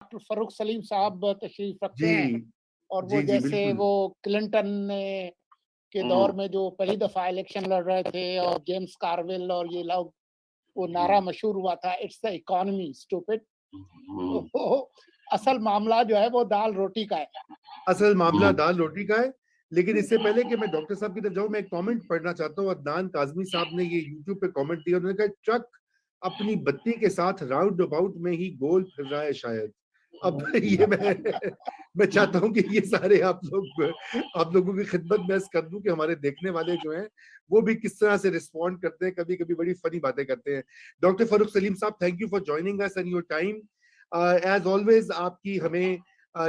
Doctor Farrukh Salim साहब तशरीफ़ रखते जी। हैं और वो जी, जी, जैसे बिल्कुल। वो क्लिंटन ने के दौर में जो पहली दफ़ा इलेक्शन लड़ रहे थे और जेम्स कार्विल और ये लोग, वो नारा मशहूर हुआ था, इट्स द इकोनॉमी स्टूपिड। तो वो असल मामला जो है वो दाल-रोटी का है। असल मामला दाल-रोटी का है, लेकिन इससे पहले कि मैं डॉक्टर साहब की तरफ जाऊँ, मैं एक कमेंट पढ़ना चाहता हूँ। अदनान काज़मी साहब ने ये यूट्यूब पे कमेंट दिया, उन्होंने कहा ट्रक अपनी बत्ती के साथ राउंड अबाउट में ही गोल फिर रहा है शायद। अब ये मैं चाहता हूँ कि ये सारे आप लोगों की खिदमत में अर्ज़ कर दूँ कि हमारे देखने वाले जो हैं, वो भी किस तरह से रिस्पॉन्ड करते हैं, कभी-कभी बड़ी फ़नी बातें करते हैं। डॉक्टर फ़र्रुख सलीम साहब, thank you for joining us and your time. As always आपकी हमें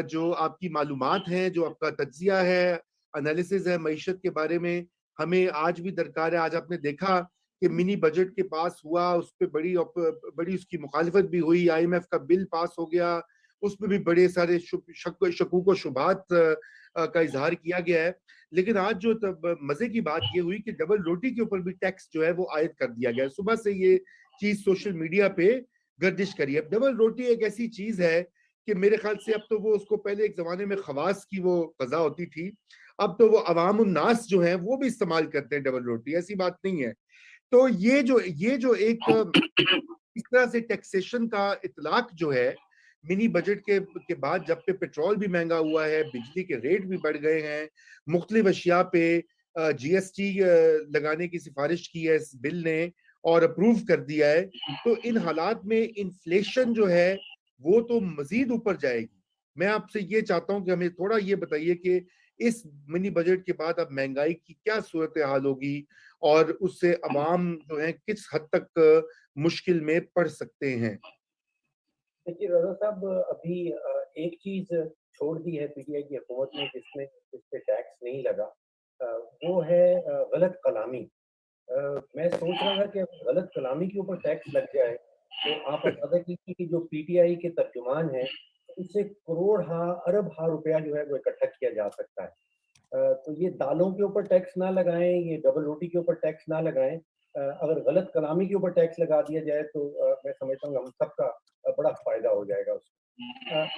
जो आपकी मालूमात हैं, जो आपका तज्ज़िया है, एनालिसिस है मईशत के बारे में, हमें आज भी दरकार है। आज आपने देखा कि मिनी बजट के पास हुआ, उसपे बड़ी उसकी मुखालिफत भी हुई, आईएमएफ का बिल पास हो गया, उसमें भी बड़े सारे शकूक व शुबहात का इज़हार किया गया है। लेकिन आज जो तब मज़े की बात ये हुई कि डबल रोटी के ऊपर भी टैक्स जो है वो आयद कर दिया गया है। सुबह से ये चीज़ सोशल मीडिया पे गर्दिश करी है। डबल रोटी एक ऐसी चीज़ है कि मेरे ख्याल से अब तो वो उसको पहले एक ज़माने में खवास की वो क़ज़ा होती थी। अब तो वो अवाम उन्नास जो हैं वो भी इस्तेमाल करते हैं डबल रोटी, ऐसी बात नहीं है। तो ये जो एक इस तरह से टैक्सेशन का इतलाक जो है, मिनी बजट के बाद जब पे पेट्रोल भी महँगा हुआ है, बिजली के रेट भी बढ़ गए हैं, मुख्तलिफ अशिया पे जीएसटी लगाने की सिफ़ारिश की है इस बिल ने और अप्रूव कर दिया है। तो इन हालात में इन्फ्लेशन जो है, वो तो मज़ीद ऊपर जाएगी। मैं आपसे ये चाहता हूँ कि हमें थोड़ा ये बताइए कि इस मिनी बजट के बाद अब महँगाई की क्या सूरत-ए-हाल होगी और उससे अवाम जो है किस हद तक मुश्किल में पड़ सकते हैं? देखिए रज़ा साहब, अभी एक चीज़ छोड़ दी है पीटीआई की हुकूमत ने जिसमें जिस पे टैक्स नहीं लगा, अ, वो है गलत कलामी। मैं सोच रहा था कि अगर गलत कलामी के ऊपर टैक्स लग जाए, तो आप अंदाज़ा कीजिए कि जो पीटीआई के तर्जुमान हैं, उनसे करोड़ अरब रुपया जो है वो इकट्ठा किया जा सकता है। तो ये दालों के ऊपर टैक्स ना लगाएँ, ये डबल रोटी के ऊपर टैक्स ना लगाएँ। अगर गलत कलामी के ऊपर टैक्स लगा दिया जाए तो मैं समझता हूँ हम सबका बड़ा फ़ायदा हो जाएगा उसमें। अच्छा,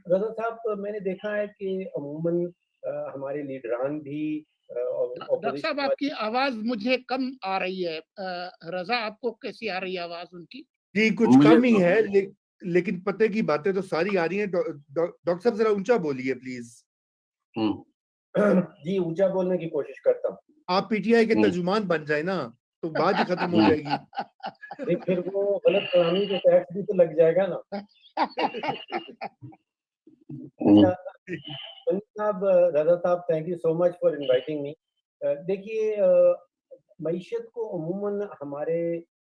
रज़ा साहब, मैंने देखा है कि अमूमन हमारे लीडरान भी डॉक्टर साहब ऑपोज़िशन आपकी वाले। आवाज़ मुझे कम आ रही है। रज़ा आपको कैसी आ रही है आवाज़ उनकी? जी, कुछ कम ही है लेकिन पते की बातें तो सारी आ रही हैं। डॉक्टर साहब ज़रा ऊँचा बोलिए प्लीज़। जी, ऊँचा बोलने की कोशिश करता हूँ। आप पीटीआई के तर्जुमान बन जाए ना, तो बात ही खत्म हो जाएगी। नहीं, फिर वो गलत कलामी पे टैक्स भी तो लग जाएगा ना। अच्छा, वली साहब, रज़ा साहब, thank you so much for inviting me. देखिए, मईशत को अमूमन हमारे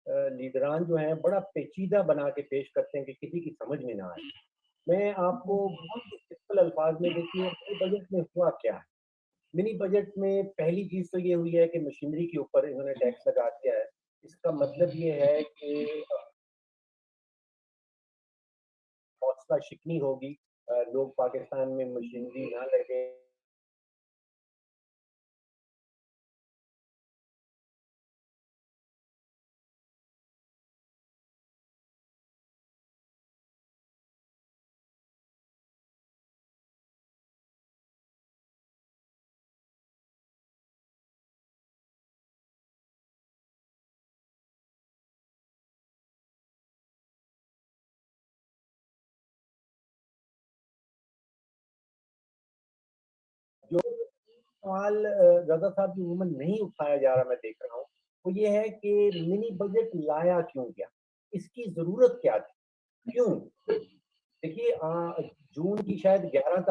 लीडरान जो हैं बड़ा पेचीदा बना के पेश करते हैं कि किसी की समझ में ना आए। मैं आपको बहुत ही सिंपल अल्फाज में, देखिए मिनी बजट में हुआ क्या है। मिनी बजट में पहली चीज़ तो ये हुई है कि मशीनरी के ऊपर इन्होंने टैक्स लगा दिया है। इसका मतलब ये है कि हौसला शिकनी होगी, लोग पाकिस्तान में मशीनरी ना लगे। जो सवाल रज़ा साहब की उम्र नहीं उठाया जा रहा, मैं देख रहा हूँ, वो ये है कि मिनी बजट लाया क्यों गया? इसकी ज़रूरत क्या थी? क्यों? देखिए, जून की शायद 11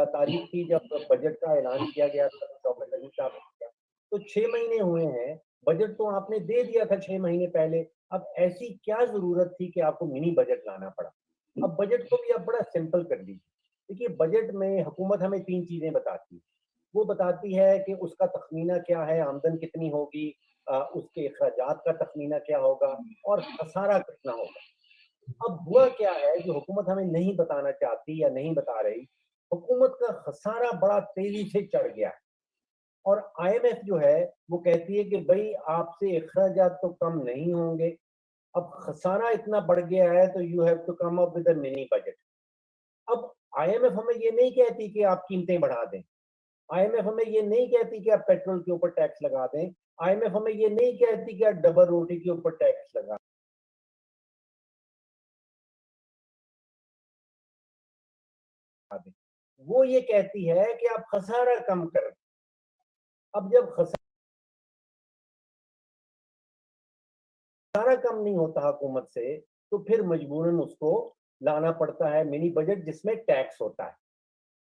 तारीख थी जब बजट का ऐलान किया गया था, डॉक्टर नईम साहब ने किया। तो 6 महीने हुए हैं, बजट तो आपने दे दिया था 6 महीने पहले। अब ऐसी क्या ज़रूरत थी कि आपको मिनी बजट लाना पड़ा? अब बजट को भी आप बड़ा सिंपल कर दीजिए। देखिए, बजट में हुकूमत हमें 3 चीज़ें बताती है। वो बताती है कि उसका तख़मीना क्या है, आमदन कितनी होगी, उसके अखराजात का तख़मीना क्या होगा और खसारा कितना होगा। अब हुआ क्या है जो हुकूमत हमें नहीं बताना चाहती या नहीं बता रही, हुकूमत का खसारा बड़ा तेज़ी से चढ़ गया है और आईएमएफ जो है वो कहती है कि भई आपसे अखराजात तो कम नहीं होंगे, अब खसारा इतना बढ़ गया है तो you have to come up with a mini budget. अब आईएमएफ हमें ये नहीं कहती कि आप कीमतें बढ़ा दें, आईएमएफ हमें ये नहीं कहती कि आप पेट्रोल के ऊपर टैक्स लगा दें, आईएमएफ हमें ये नहीं कहती कि आप डबल रोटी के ऊपर टैक्स लगा दें। वो ये कहती है कि आप खसारा कम करें। अब जब खसारा कम नहीं होता हुकूमत से, तो फिर मजबूरन उसको लाना पड़ता है मिनी बजट जिसमें टैक्स होता है।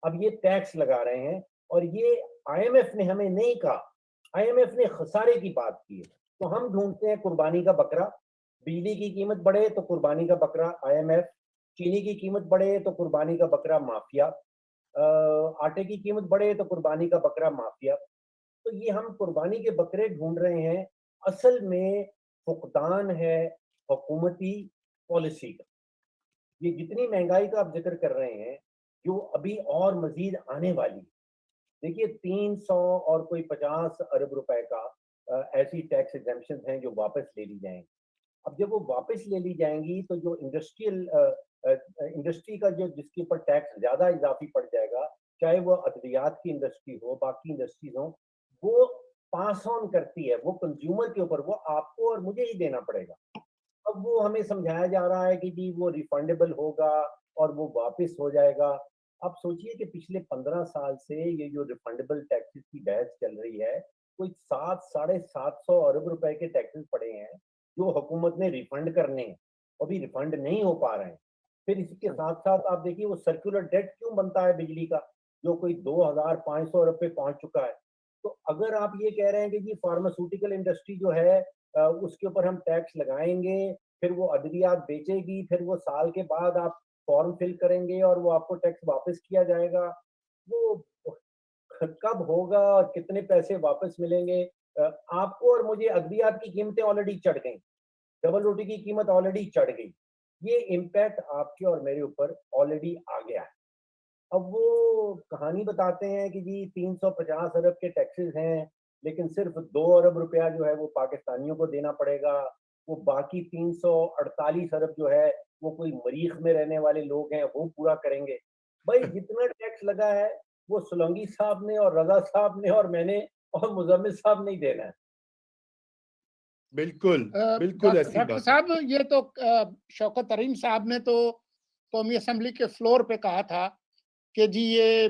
अब ये टैक्स लगा रहे हैं और ये आईएमएफ ने हमें नहीं कहा, आईएमएफ ने खसारे की बात की है। तो हम ढूंढते हैं कुर्बानी का बकरा। बिजली की कीमत बढ़े तो कुर्बानी का बकरा आईएमएफ, चीनी की कीमत बढ़े तो कुर्बानी का बकरा माफिया, आटे की कीमत बढ़े तो कुर्बानी का बकरा माफिया। तो ये हम कुर्बानी के बकरे ढूंढ रहे हैं, असल में फुकदान है हुकूमती पॉलिसी का। ये जितनी महंगाई का आप जिक्र कर रहे हैं, जो अभी और मजीद आने वाली है। देखिए 300 और कोई 50 अरब रुपए का ऐसी टैक्स एग्जेम्पशन हैं जो वापस ले ली जाएंगी। अब जब वो वापस ले ली जाएंगी तो जो इंडस्ट्री का जो जिसके ऊपर टैक्स ज्यादा इजाफी पड़ जाएगा, चाहे वो अद्वियात की इंडस्ट्री हो, बाकी इंडस्ट्रीज हो, वो पास ऑन करती है, वो कंज्यूमर के ऊपर, वो आपको और मुझे ही देना पड़ेगा। अब वो हमें समझाया जा रहा है कि जी वो रिफंडेबल होगा और वो वापस हो जाएगा। आप सोचिए कि पिछले 15 साल से ये जो रिफंडेबल टैक्सेस की बहस चल रही है, कोई 7 साढ़े 700 अरब रुपए के टैक्सेस पड़े हैं जो हुकूमत ने रिफंड करने हैं, अभी रिफंड नहीं हो पा रहे हैं। फिर इसके साथ साथ आप देखिए वो सर्कुलर डेट क्यों बनता है बिजली का, जो कोई 2500 अरब पे पहुंच चुका है। तो अगर आप ये कह रहे हैं कि जी फार्मास्यूटिकल इंडस्ट्री जो है उसके ऊपर हम टैक्स लगाएंगे, फिर वो अद्वियात बेचेगी, फिर वो साल के बाद आप फॉर्म फिल करेंगे और वो आपको टैक्स वापस किया जाएगा। वो कब होगा और कितने पैसे वापस मिलेंगे? आपको और मुझे अद्वियात की कीमतें ऑलरेडी चढ़ गई, डबल रोटी की कीमत ऑलरेडी चढ़ गई। ये इम्पैक्ट आपके और मेरे ऊपर ऑलरेडी आ गया है। अब वो कहानी बताते हैं कि जी 350 अरब के टैक्सेस हैं, लेकिन सिर्फ 2 अरब रुपया जो है वो पाकिस्तानियों को देना पड़ेगा। वो बाकी 348 अरब जो है वो कोई मरीख में रहने वाले लोग हैं वो पूरा करेंगे। भाई जितना टैक्स लगा है वो सोलंकी साहब ने और रजा साहब ने और मैंने और मुजम्मिल साहब नहीं देना है। बिल्कुल, बिल्कुल ऐसी डॉक्टर बात है। साहब, ये तो शौकत तरीन साहब ने तो कौमी असम्बली के फ्लोर पे कहा था कि जी ये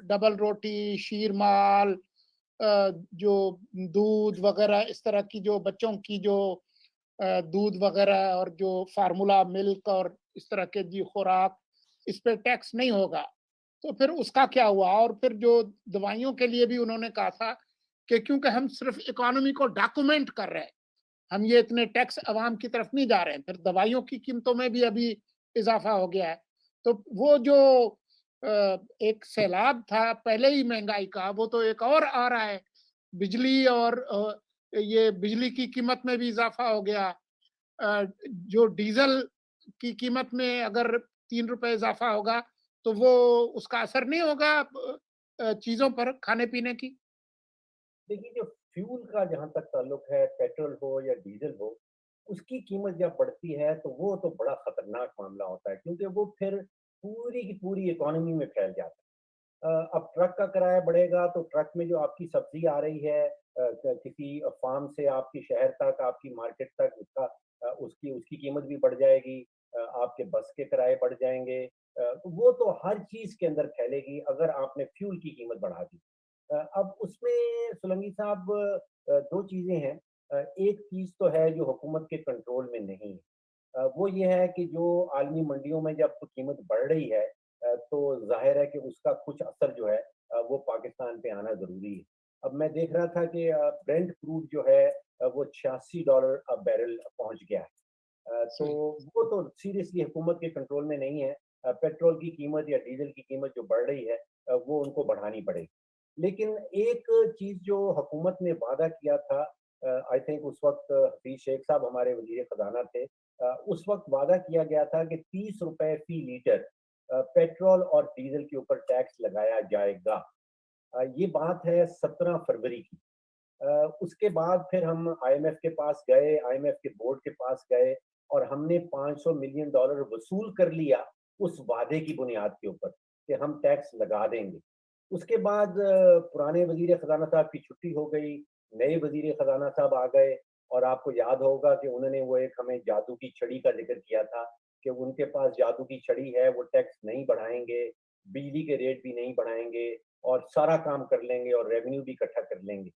डबल रोटी, शीरमाल, जो दूध वगैरह, इस तरह की जो बच्चों की जो दूध वगैरह और जो फार्मूला मिल्क और इस तरह के जी खुराक, इस पे टैक्स नहीं होगा। तो फिर उसका क्या हुआ? और फिर जो दवाइयों के लिए भी उन्होंने कहा था कि क्योंकि हम सिर्फ इकोनॉमी को डॉक्यूमेंट कर रहे हैं, हम ये इतने टैक्स अवाम की तरफ नहीं जा रहे हैं। फिर दवाइयों की कीमतों में भी अभी इजाफा हो गया है। तो वो जो एक सैलाब था पहले ही महंगाई का, वो तो एक और आ रहा है। बिजली और ये बिजली की कीमत में भी इजाफा हो गया। जो डीजल की कीमत में अगर 3 रुपए इजाफा होगा, तो वो उसका असर नहीं होगा चीजों पर, खाने पीने की? देखिए जो फ्यूल का जहाँ तक ताल्लुक है, पेट्रोल हो या डीजल हो, उसकी कीमत जब बढ़ती है तो वो तो बड़ा खतरनाक मामला होता है, क्योंकि वो फिर पूरी की पूरी इकोनॉमी में फैल जाता है। अब ट्रक का किराया बढ़ेगा तो ट्रक में जो आपकी सब्जी आ रही है किसी फार्म से आपकी शहर तक, आपकी मार्केट तक, उसका उसकी उसकी कीमत भी बढ़ जाएगी। आपके बस के किराए बढ़ जाएंगे। तो वो तो हर चीज के अंदर फैलेगी अगर आपने फ्यूल की कीमत बढ़ा दी। अब उसमें सोलंकी साहब दो चीजें हैं। एक चीज तो है जो हुकूमत के कंट्रोल में नहीं है। वो ये है कि जो आलमी मंडियों में जब कीमत बढ़ रही है तो जाहिर है कि उसका कुछ असर जो है वो पाकिस्तान पे आना ज़रूरी है। अब मैं देख रहा था कि ब्रेंट क्रूड जो है वो $86 बैरल पहुंच गया है। तो सही। वो तो सीरियसली हुकूमत के कंट्रोल में नहीं है। पेट्रोल की कीमत या डीजल की कीमत जो बढ़ रही है वो उनको बढ़ानी पड़ेगी। लेकिन एक चीज़ जो हुकूमत ने वादा किया था, आई थिंक उस वक़्त हफीज़ शेख साहब हमारे वज़ीर ख़ज़ाना थे। उस वक़्त वादा किया गया था कि ₹30 फ़ी लीटर पेट्रोल और डीज़ल के ऊपर टैक्स लगाया जाएगा। ये बात है 17 फरवरी की। उसके बाद फिर हम आईएमएफ के पास गए, आईएमएफ के बोर्ड के पास गए और हमने $500 मिलियन वसूल कर लिया उस वादे की बुनियाद के ऊपर कि हम टैक्स लगा देंगे। उसके बाद पुराने वजीर खजाना साहब की छुट्टी हो गई, नए वजीर खजाना साहब आ गए और आपको याद होगा कि उन्होंने वो एक हमें जादू की छड़ी का जिक्र किया था कि उनके पास जादू की छड़ी है, वो टैक्स नहीं बढ़ाएंगे, बिजली के रेट भी नहीं बढ़ाएंगे और सारा काम कर लेंगे और रेवेन्यू भी इकट्ठा कर लेंगे।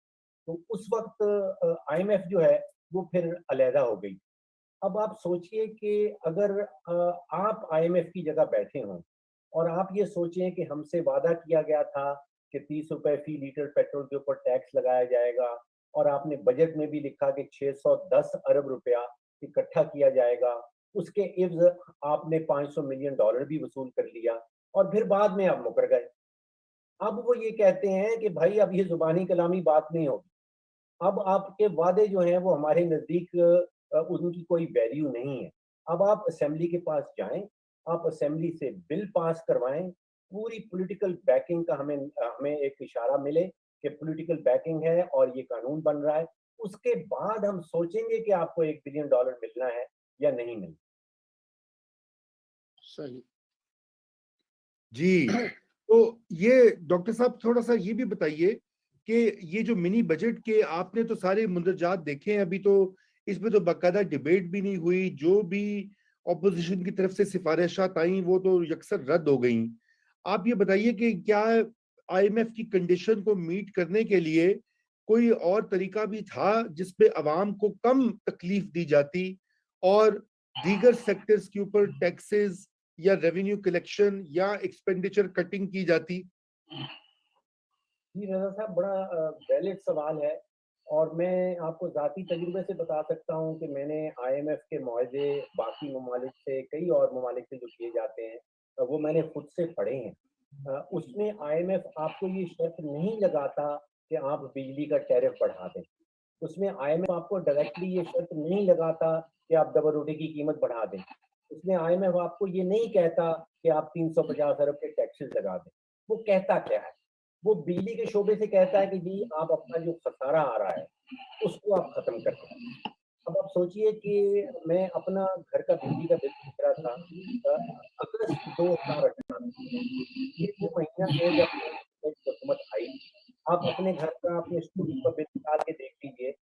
तो उस वक्त आईएमएफ जो है वो फिर अलहदा हो गई। अब आप सोचिए कि अगर आप आईएमएफ की जगह बैठे हों और आप ये सोचें कि हमसे वादा किया गया था कि 30 रुपए फी लीटर पेट्रोल के ऊपर टैक्स लगाया जाएगा और आपने बजट में भी लिखा कि 610 अरब रुपया इकट्ठा किया जाएगा, उसके इव्ज आपने $500 मिलियन भी वसूल कर लिया और फिर बाद में आप मुकर गए। अब वो ये कहते हैं कि भाई अब ये जुबानी कलामी बात नहीं होगी, अब आपके वादे जो हैं वो हमारे नज़दीक उनकी कोई वैल्यू नहीं है। अब आप असेंबली के पास जाएँ, आप असेंबली से बिल पास करवाएँ, पूरी पॉलिटिकल बैकिंग का हमें हमें एक इशारा मिले कि पॉलिटिकल बैकिंग है और ये कानून बन रहा है। उसके बाद हम सोचेंगे कि आपको $1 बिलियन मिलना है या नहीं मिलना। सही। जी, तो ये डॉक्टर साहब थोड़ा-सा ये भी बताइए कि ये जो मिनी बजट के आपने तो सारे मुंदरजात देखे हैं, अभी तो इसमें तो बाकायदा डिबेट भी नहीं हुई, जो भी ऑपोजिशन की तरफ से सिफारिशात आई वो तो यकसर रद्द हो गईं। आप ये बताइए कि क्या आईएमएफ की कंडीशन को मीट करने के लिए कोई और तरीका भी था जिसपे अवाम को कम तकलीफ दी जाती और दीगर सेक्टर्स के ऊपर टैक्सेस या रेवेन्यू कलेक्शन या एक्सपेंडिचर कटिंग की जाती? जी, रज़ा साहब बड़ा वैलिड सवाल है और मैं आपको ज़ाती तजुर्बे से बता सकता हूँ कि मैंने आईएमएफ के मुआहदे बाकी ममालिक से, कई और ममालिक से जो किए जाते हैं वो मैंने खुद से पढ़े हैं। उसमें आईएमएफ आपको ये शर्त नहीं लगाता कि आप बिजली का टैरिफ बढ़ा दें। उसमें आईएमएफ आपको डायरेक्टली ये शर्त नहीं लगाता कि आप डबल रोटी की कीमत बढ़ा दें। उसमें आईएमएफ आपको ये नहीं कहता कि आप 350 अरब के टैक्सेस लगा दें। वो कहता क्या है? वो बिजली के शोबे से कहता है कि जी आप अपना जो खसारा आ रहा है, उसको आप खत्म कर दें। अब आप सोचिए कि मैं अपना घर का बिजली का बिल देख रहा था अ, अगस्त 2018 ये वो महीना है जब हुकूमत आई। आप अपने घर का, अपने स्टूडियो का बिल निकाल के देख लीजिए,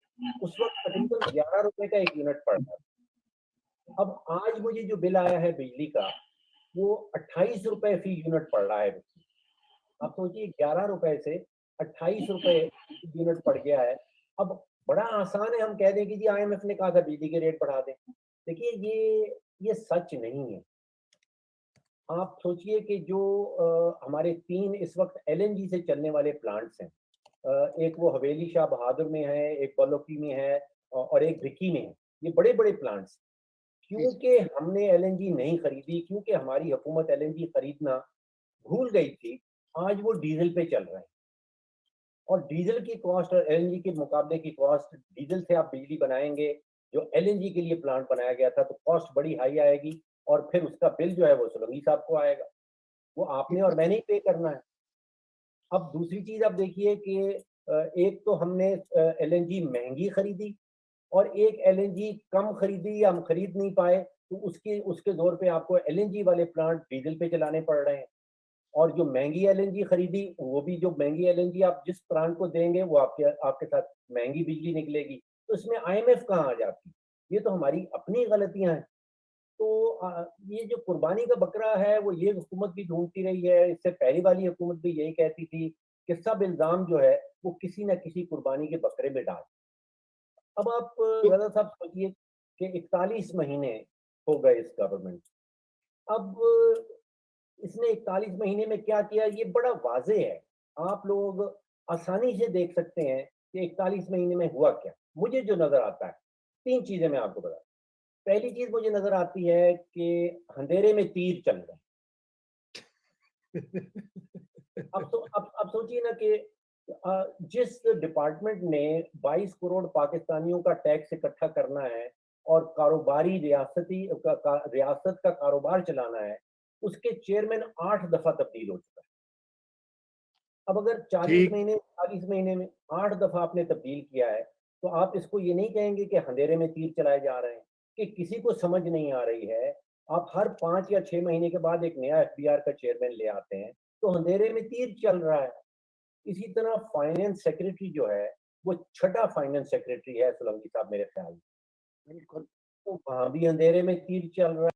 उस वक़्त तकरीबन ₹11 का 1 यूनिट पड़ रहा था। अब आज मुझे जो बिल आया है बिजली का, वो ₹28 फी यूनिट पड़ रहा है। आप सोचिए ₹11 से ₹28 यूनिट पड़ गया है। अब बड़ा आसान है हम कह दें कि जी आईएमएफ ने कहा था बिजली के रेट बढ़ा दें। देखिए ये सच नहीं है। आप सोचिए कि जो हमारे 3 इस वक़्त एलएनजी से चलने वाले प्लांट्स हैं। एक वो हवेली शाह बहादुर में है, एक बलौकी में है और एक भिक्की में है। ये बड़े-बड़े प्लांट्स जी, जी। क्योंकि हमने एलएनजी नहीं खरीदी, क्योंकि हमारी हुकूमत एलएनजी खरीदना भूल गई थी, आज वो डीज़ल पे चल रहे हैं। और डीज़ल की कॉस्ट और एलएनजी के मुकाबले की कॉस्ट, डीज़ल से आप बिजली बनाएँगे, जो एलएनजी के लिए प्लांट बनाया गया था, तो कॉस्ट बड़ी हाई आएगी और फिर उसका बिल जो है वो सोलंकी साहब को आएगा। वो आपने और मैंने ही पे करना है। अब दूसरी चीज़ आप देखिए कि एक तो हमने एलएनजी महँगी खरीदी और एक एलएनजी कम खरीदी या हम खरीद नहीं पाए, तो उसके उसके ज़ोर पे आपको एलएनजी वाले प्लांट डीज़ल पे चलाने पड़ रहे हैं। और जो महँगी एलएनजी खरीदी, वो भी जो महँगी एलएनजी आप जिस प्लांट को देंगे, वो आपके आपके साथ महँगी बिजली निकलेगी। तो इसमें आईएमएफ कहाँ आ जाती है? ये तो हमारी अपनी गलतियाँ हैं। तो ये जो कुर्बानी का बकरा है, वो ये हुकूमत भी ढूँढती रही है, इससे पहले वाली हुकूमत भी यही कहती थी कि सब इल्ज़ाम जो है, वो किसी न किसी कुर्बानी के बकरे में डाल। अब आप तो रज़ा साहब सोचिए कि 41 महीने हो गए इस गवर्नमेंट। अब इसने 41 महीने में क्या किया, ये बड़ा वाज़ेह है। आप लोग आसानी से देख सकते हैं कि 41 महीने में हुआ क्या। मुझे जो नज़र आता है, 3 चीज़ें मैं आपको बताता हूँ। पहली चीज़ मुझे नज़र आती है कि अंधेरे में तीर चल रहे हैं। अब सोचिए ना कि जिस डिपार्टमेंट ने 22 करोड़ पाकिस्तानियों का टैक्स इकट्ठा करना है और कारोबारी रियासत का कारोबार चलाना है, उसके चेयरमैन 8 दफ़ा तब्दील हो चुका है। अब अगर 40 ठीक। महीने 40 महीने में 8 दफा आपने तब्दील किया है, तो आप इसको ये नहीं कहेंगे कि अंधेरे में तीर चलाए जा रहे हैं, कि किसी को समझ नहीं आ रही है। आप हर 5 या 6 महीने के बाद एक नया एफबीआर का चेयरमैन ले आते हैं, तो अंधेरे में तीर चल रहा है। इसी तरह फाइनेंस सेक्रेटरी जो है, वो छठा फाइनेंस सेक्रेटरी है सोलंकी साहब मेरे ख्याल में, बिल्कुल। तो वहां भी अंधेरे में तीर चल रहा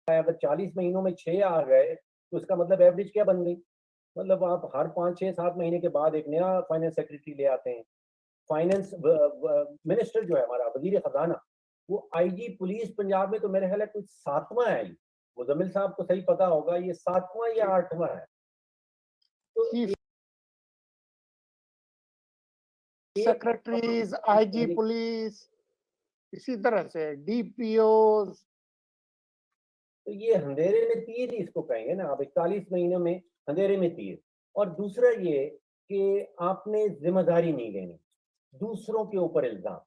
है। अगर 40 महीनों में 6 आ गए, तो इसका मतलब एवरेज क्या बन गई? मतलब आप हर 5, 6, 7 महीने के बाद एक नया फाइनेंस सेक्रेटरी ले आते हैं। फाइनेंस मिनिस्टर जो है हमारा, वजीर खजाना, वो आईजी पुलिस पंजाब में तो मेरे ख्याल है कुछ 7वां है। मुजम्मिल साहब को सही पता होगा, ये 7वां या 8वां है। तो चीफ सेक्रेटरीज, आईजी पुलिस, इसी तरह से डीपीओ। तो ये अंधेरे में तीर ही इसको कहेंगे ना आप, 41 महीनों में अंधेरे में तीर। और दूसरा ये कि आपने जिम्मेदारी नहीं लेनी, दूसरों के ऊपर इल्जाम।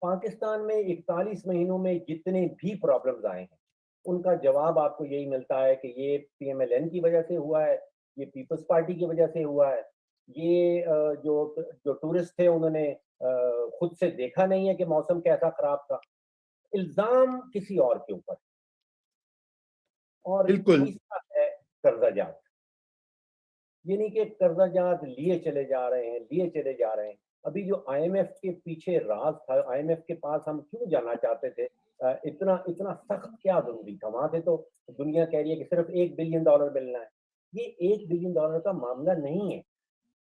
पाकिस्तान में 41 महीनों में जितने भी प्रॉब्लम्स आए हैं, उनका जवाब आपको यही मिलता है कि ये पीएमएलएन की वजह से हुआ है, ये पीपल्स पार्टी की वजह से हुआ है, ये जो टूरिस्ट थे उन्होंने खुद से देखा नहीं है कि मौसम कैसा खराब था। इल्जाम किसी और के ऊपर। और बिल्कुल। तीसरा है कर्जाजात। ये नहीं कि कर्जाजात लिए चले जा रहे हैं। अभी जो आईएमएफ के पीछे राज था, आईएमएफ के पास हम क्यों जाना चाहते थे, इतना इतना सख्त क्या जरूरी था? वहां से तो दुनिया कह रही है कि सिर्फ $1 बिलियन मिलना है। ये $1 बिलियन का मामला नहीं है।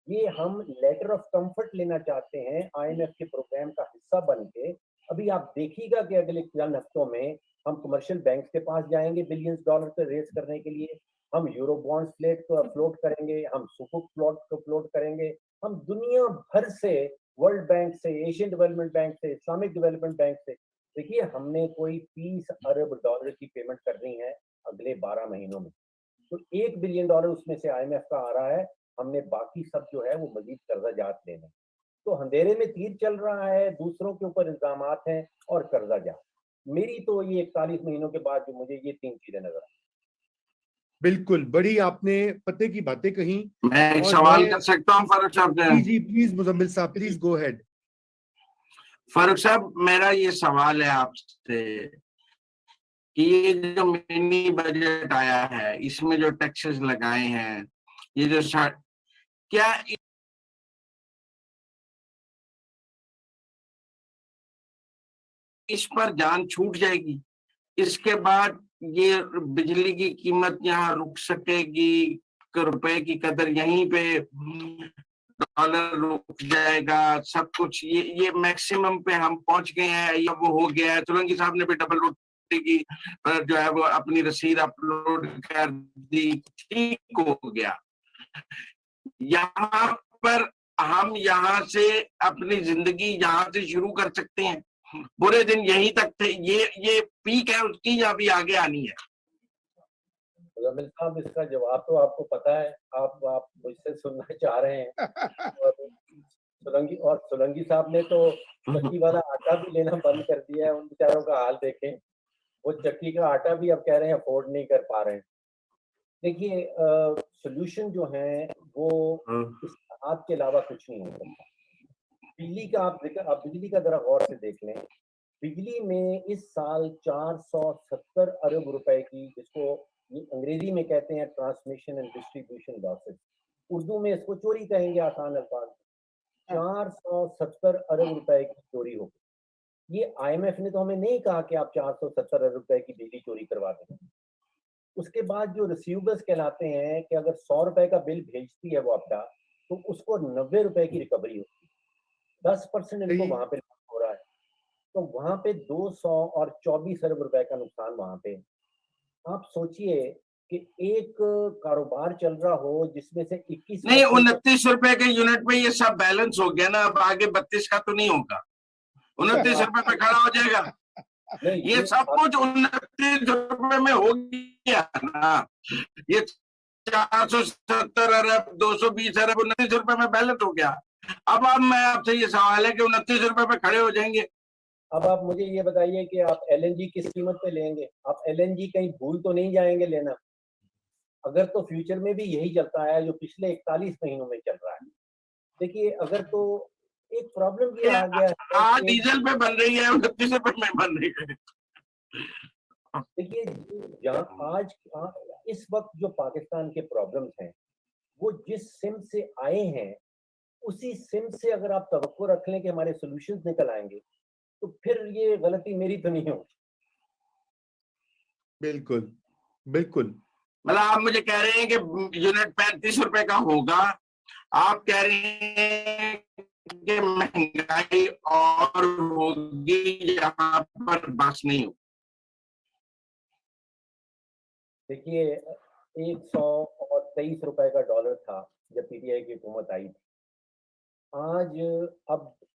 ये हम लेटर ऑफ कंफर्ट लेना चाहते हैं आईएमएफ के प्रोग्राम का हिस्सा बन के। अभी आप देखिएगा कि अगले चंद हफ्तों में हम कमर्शियल बैंक के पास जाएंगे बिलियंस डॉलर पे रेस करने के लिए, हम यूरो बॉन्ड फ्लोट करेंगे, हम सुकुक फ्लोट करेंगे, हम दुनिया भर से, वर्ल्ड बैंक से, एशियन डेवलपमेंट बैंक से, इस्लामिक डेवलपमेंट बैंक से। देखिए, हमने कोई 30 अरब डॉलर की पेमेंट करनी है अगले 12 महीनों में, तो $1 बिलियन उसमें से आईएमएफ का आ रहा है। हमने बाकी सब जो है वो मजीद कर्जाजात लेने। तो अंधेरे में तीर चल रहा है, दूसरों के ऊपर इल्जामात हैं और कर्जाजात। मेरी तो ये 41 महीनों के बाद जो मुझे ये 3 चीजें नजर आई। बिल्कुल, बड़ी आपने पते की बातें कही। मैं एक सवाल कर सकता हूँ फारूक साहब? जी प्लीज मुजम्मिल साहब, प्लीज गो अहेड। फारूक साहब, मेरा ये सवाल है आपसे कि ये जो मिनी बजट आया है, इसमें जो टैक्सेस लगाए हैं, ये जो क्या इस पर जान छूट जाएगी? इसके बाद ये बिजली की कीमत यहाँ रुक सकेगी? रुपए की कदर यहीं पे, डॉलर रुक जाएगा, सब कुछ ये मैक्सिमम पे हम पहुंच गए हैं या वो हो गया है? सोलंकी साहब ने भी डबल रोटी की जो है वो अपनी रसीद अपलोड कर दी, ठीक हो गया। यहाँ पर हम यहाँ से अपनी जिंदगी यहाँ से शुरू कर सकते हैं? बुरे दिन यहीं तक थे, ये पीक है उसकी या अभी आगे आनी है? मुजम्मिल साहब, इसका जवाब तो आपको पता है, आप मुझसे सुनना चाह रहे हैं। और सोलंकी साहब ने तो चक्की वाला आटा भी लेना बंद कर दिया है। उन बेचारों का हाल देखें, वो चक्की का आटा भी अब कह रहे हैं अफोर्ड नहीं कर पा रहे हैं। देखिए, सोल्यूशन जो है वो इस हाथ के अलावा कुछ नहीं हो सकता। बिजली का आप बिजली का जरा गौर से देख लें। बिजली में इस साल 470 अरब रुपए की, जिसको अंग्रेजी में कहते हैं transmission and distribution losses, Urdu में इसको चोरी कहेंगे आसान अल्फाज। 470 अरब रुपए की चोरी हो गई। ये आईएमएफ ने तो हमें नहीं कहा कि आप 470 अरब रुपए की बिजली चोरी करवा दें। उसके बाद जो रिसीवेबल्स कहलाते हैं कि अगर 100 रुपए का बिल भेजती है वो आपका, तो उसको 90 रुपए की रिकवरी होती है। 10% इनको वहां पे हो रहा है, तो वहां पे 224 अरब रुपए का नुकसान वहां पे। आप सोचिए कि एक कारोबार चल रहा हो जिसमें से 21 नहीं, 29 रुपए के यूनिट में ये सब बैलेंस हो गया ना, अब आगे 32 का तो नहीं होगा, 29 रुपए पे खड़ा हो जाएगा। ये सब कुछ 29 रुपए में हो गया ना। ये 470 अरब 220 अरब 29 रुपए में बैलेंस हो गया। अब मैं आपसे ये सवाल है कि 29 रुपए पे खड़े हो जाएंगे। अब आप मुझे ये बताइए कि आप एलएनजी किस कीमत पे लेंगे? आप एलएनजी कहीं भूल तो नहीं जाएंगे लेना? अगर तो फ्यूचर में भी यही चलता है जो पिछले 41 महीनों में चल रहा है। देखिए अगर तो एक प्रॉब्लम ये आ गया है आज कि डीजल पे बन रही है, 29 रुपए में बन रही है। देखिए जहाँ आज इस वक्त जो पाकिस्तान के प्रॉब्लम्स हैं वो जिस सिम से आए हैं उसी सिम से अगर आप तवक्को रख लें कि हमारे सॉल्यूशंस निकल आएंगे तो फिर ये गलती मेरी तो नहीं होगी। बिल्कुल बिल्कुल। मतलब आप मुझे कह रहे हैं कि यूनिट 35 रुपए का होगा, आप कह रहे हैं कि महंगाई और होगी यहाँ पर बस नहीं हो। देखिए 123 रुपए का डॉलर था जब पीटीआई की हुकूमत आई थी। आज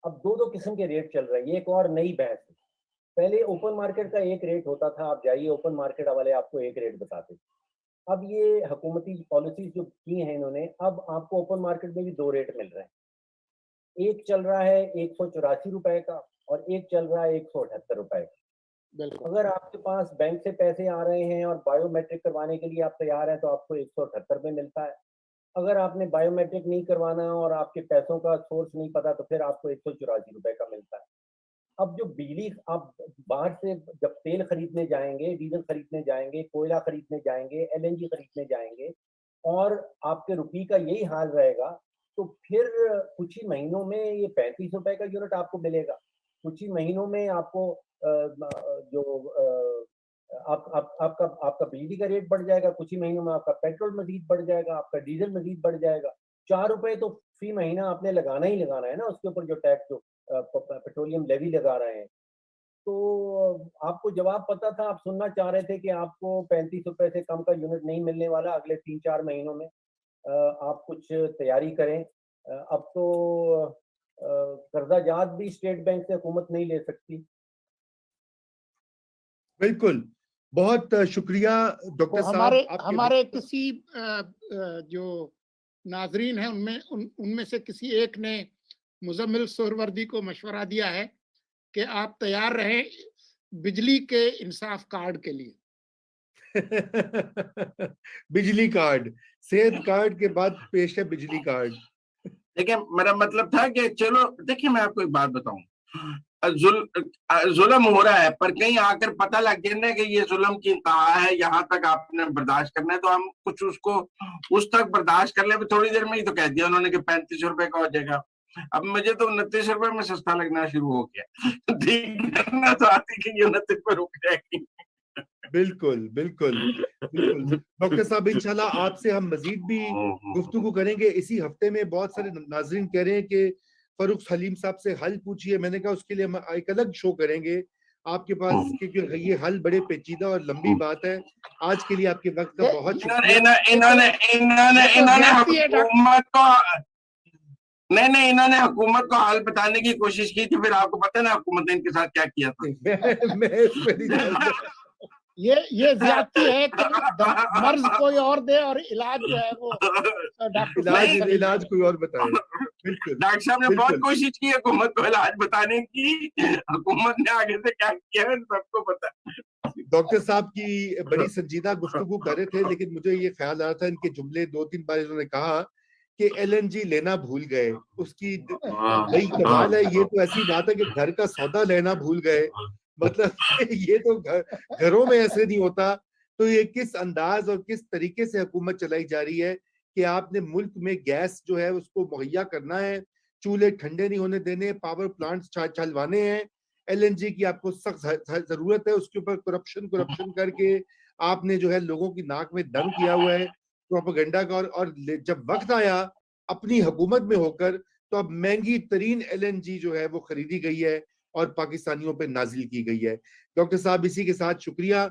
अब दो किस्म के रेट चल रहे हैं। ये एक और नई बहस है। पहले ओपन मार्केट का एक रेट होता था, आप जाइए ओपन मार्केट वाले आपको एक रेट बताते थे। अब ये हुकूमती पॉलिसीज जो की हैं इन्होंने, अब आपको ओपन मार्केट में भी दो रेट मिल रहे हैं। एक चल रहा है 184 रुपए का और एक चल रहा है 178 रुपए का। अगर आपके पास बैंक से पैसे आ रहे हैं और बायोमेट्रिक करवाने के लिए आप तैयार हैं तो आपको 178 में मिलता है। अगर आपने बायोमेट्रिक नहीं करवाना और आपके पैसों का सोर्स नहीं पता तो फिर आपको 184 रुपए का मिलता है। अब जो बिजली आप बाहर से जब तेल खरीदने जाएंगे, डीजल खरीदने जाएंगे, कोयला खरीदने जाएंगे, एलएनजी खरीदने जाएंगे और आपके रुपये का यही हाल रहेगा तो फिर कुछ ही महीनों में ये 35 रुपए का यूनिट आपको मिलेगा। कुछ ही महीनों में आपको आपका बिजली का रेट बढ़ जाएगा। कुछ ही महीनों में आपका पेट्रोल मजीद बढ़ जाएगा, आपका डीजल मजीद बढ़ जाएगा। 4 रुपए तो फी महीना आपने लगाना ही लगाना है ना, उसके ऊपर जो टैक्स जो पेट्रोलियम लेवी लगा रहे हैं। तो आपको जवाब पता था, आप सुनना चाह रहे थे कि आपको 35 रुपए से कम का यूनिट नहीं मिलने वाला अगले 3-4 महीनों में। आप कुछ तैयारी करें। अब तो कर्जा जात भी स्टेट बैंक से हुकूमत नहीं ले सकती। बिल्कुल, बहुत शुक्रिया डॉक्टर साहब। हमारे किसी जो नाजरीन हैं उनमें से किसी एक ने मुजम्मिल सोहरवर्दी को मशवरा दिया है कि आप तैयार रहें बिजली के इंसाफ कार्ड के लिए। बिजली कार्ड, सेहत कार्ड के बाद पेश है बिजली कार्ड। देखिए मेरा मतलब था कि चलो देखिए मैं आपको एक बात बताऊं, जुल्म हो रहा है पर कहीं आकर पता लग गया ना कि ये जुल्म की इंतहा है, यहाँ तक आपने बर्दाश्त करना है तो हम कुछ उसको उस तक बर्दाश्त कर ले। थोड़ी देर में ही तो कह दिया उन्होंने कि 35 रुपए का हो जाएगा। अब मुझे तो 29 रुपए में सस्ता लगना शुरू हो गया। देखना तो आती कि 29 पे रुक जाएगी। बिल्कुल बिल्कुल बिल्कुल। डॉक्टर साहब इंशाल्लाह आपसे हम मजीद भी गुफ्तगू करेंगे। इसी हफ्ते में बहुत सारे नाज़रीन कह रहे हैं कि फरूख हलीम साहब से हल पूछिए। मैंने कहा उसके लिए हम एक अलग शो करेंगे आपके पास, क्योंकि ये हल बड़े पेचीदा और लंबी बात है। आज के लिए आपके वक्त का बहुत शुक्रिया। इन्होंने हुकूमत को नहीं इन्होंने हुकूमत को हाल बताने की कोशिश की थी, फिर आपको पता है ना हुकूमत ने इनके साथ क्या किया था। मैं इस पे नहीं जानता। ये ज्यादती है कि मर्ज कोई और दे और इलाज जो है वो डॉक्टर इलाज कोई और बताए। बिल्कुल डॉक्टर साहब ने बहुत कोशिश की हुकूमत को इलाज बताने की, हुकूमत ने आगे से क्या किया है सबको पता। डॉक्टर साहब की बड़ी संजीदा गुफ्तगू कर रहे थे, लेकिन मुझे ये ख्याल आ रहा था इनके जुमले 2-3 बार इन्होंने कहा कि एलएनजी लेना भूल गए। उसकी बड़ी कमाल है। ये तो ऐसी बात है कि घर का सौदा लेना भूल गए। मतलब ये तो घरों में ऐसे नहीं होता। तो ये किस अंदाज और किस तरीके से हुकूमत चलाई जा रही है कि आपने मुल्क में गैस जो है उसको मुहैया करना है, चूल्हे ठंडे नहीं होने देने, पावर प्लांट्स चलवाने हैं, एलएनजी की आपको सख्त जरूरत है। उसके ऊपर करप्शन करके आपने जो है लोगों की नाक में दम किया हुआ है प्रोपेगेंडा का। और जब वक्त आया अपनी हुकूमत में होकर तो अब महंगी तरीन एलएनजी जो है वो खरीदी गई है और पाकिस्तानियों पे नाजिल की गई है। डॉक्टर साहब इसी के साथ शुक्रिया।